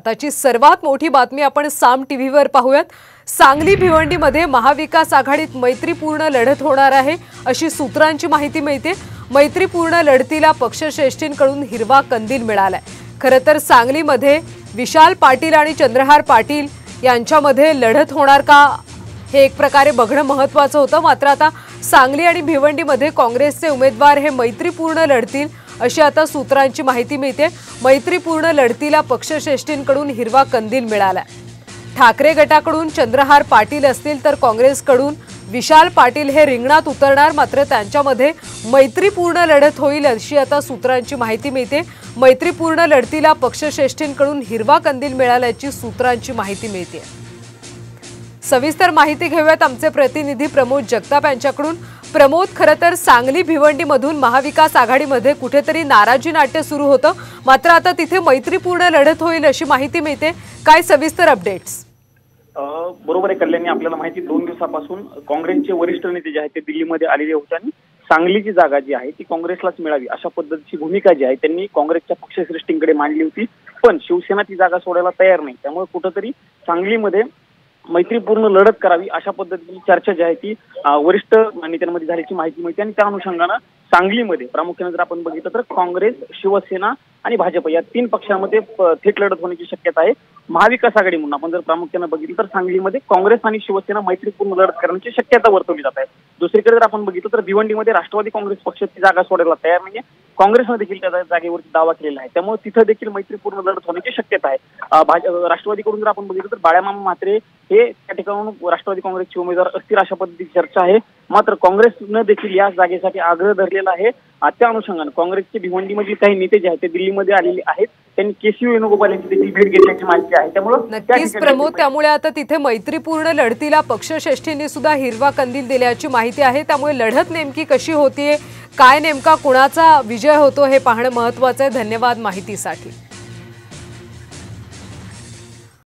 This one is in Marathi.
आताची सर्वात मोठी बातमी आपण साम टीव्हीवर पाहूयात। सांगली भिवंडीमध्ये महाविकास आघाडीत मैत्रीपूर्ण लढत होणार आहे अशी सूत्रांची माहिती मिळते। मैत्रीपूर्ण लढतीला पक्षश्रेष्ठींकडून हिरवा कंदील मिळालाय। खरं तर सांगलीमध्ये विशाल पाटील आणि चंद्रहार पाटील यांच्यामध्ये लढत होणार का हे एक प्रकारे बघणं महत्त्वाचं होतं। मात्र आता सांगली आणि भिवंडीमध्ये काँग्रेसचे उमेदवार हे मैत्रीपूर्ण लढतील अशी आता सूत्रांची माहिती मिळते। मैत्रीपूर्ण लढतीला पक्षश्रेष्ठींकडून हिरवा कंदील मिळाला। ठाकरे गटाकडून चंद्रहार पाटील असतील तर काँग्रेसकडून विशाल पाटील हे रिंगणात उतरणार। मात्र त्यांच्यामध्ये मैत्रीपूर्ण लढत होईल अशी आता सूत्रांची माहिती मिळते। मैत्रीपूर्ण लढतीला पक्षश्रेष्ठींकडून हिरवा कंदील मिळाल्याची सूत्रांची माहिती मिळते। सविस्तर माहिती घेऊयात आमचे प्रतिनिधी प्रमोद जगताप यांच्याकडून। प्रमोद, खरं तर सांगली भिवंडीमधून महाविकास आघाडीमध्ये कुठेतरी नाराजी नाट्य सुरू होतं, मात्र आता तिथे मैत्रीपूर्ण लढत होईल अशी माहिती मिळते। काय सविस्तर अपडेट्स? बरोबर आहे कल्याणी, आपल्याला माहिती 2 दिवसापासून काँग्रेसचे वरिष्ठ नेते जे आहेत ते दिल्लीमध्ये आलेले होते आणि सांगलीची जागा जी आहे ती काँग्रेसलाच मिळावी अशा पद्धतीची भूमिका जी आहे त्यांनी काँग्रेसच्या पक्षश्रेष्ठींकडे मांडली होती। पण शिवसेना ती जागा सोडायला तयार नाही, त्यामुळे कुठेतरी सांगलीमध्ये मैत्रीपूर्ण लढत करावी अशा पद्धतीची चर्चा जी आहे ती वरिष्ठ नेत्यांमध्ये झाल्याची माहिती मिळते। आणि त्या अनुषंगानं सांगलीमध्ये प्रामुख्याने जर आपण बघितलं तर काँग्रेस, शिवसेना आणि भाजप या 3 पक्षांमध्ये थेट लढत होण्याची शक्यता आहे। महाविकास आघाडी म्हणून आपण जर प्रामुख्याने बघितलं तर सांगलीमध्ये काँग्रेस आणि शिवसेना मैत्रीपूर्ण लढत करण्याची शक्यता वर्तवली जात आहे। दुसरीकडे जर आपण बघितलं तर भिवंडीमध्ये राष्ट्रवादी काँग्रेस पक्षाची जागा सोडायला तयार नाहीये, काँग्रेसने देखील त्या जागेवरती दावा केलेला आहे, त्यामुळे तिथं देखील मैत्रीपूर्ण लढत होण्याची शक्यता आहे। राष्ट्रवादीकडून जर आपण बघितलं तर बाळामामा म्हात्रे हे त्या ठिकाणून राष्ट्रवादी काँग्रेसचे उमेदवार असतील अशा पद्धतीची चर्चा आहे। मात्र काँग्रेसनं देखील या जागेसाठी आग्रह धरलेला आहे। त्या अनुषंगाने काँग्रेसचे भिवंडीमधील काही नेते जे आहेत ते दिल्लीमध्ये आलेले आहेत, त्यांनी केसी वेणुगोपाल यांची देखील भेट घेतल्याची माहिती आहे। त्यामुळे नक्कीच प्रमोद, त्यामुळे आता तिथे मैत्रीपूर्ण लढतीला पक्षश्रेष्ठींनी सुद्धा हिरवा कंदील दिल्याची माहिती आहे। त्यामुळे लढत नेमकी कशी होतीये, काय नेमका कुणाचा विजय होतो हे पाहणं महत्त्वाचं आहे। धन्यवाद माहितीसाठी।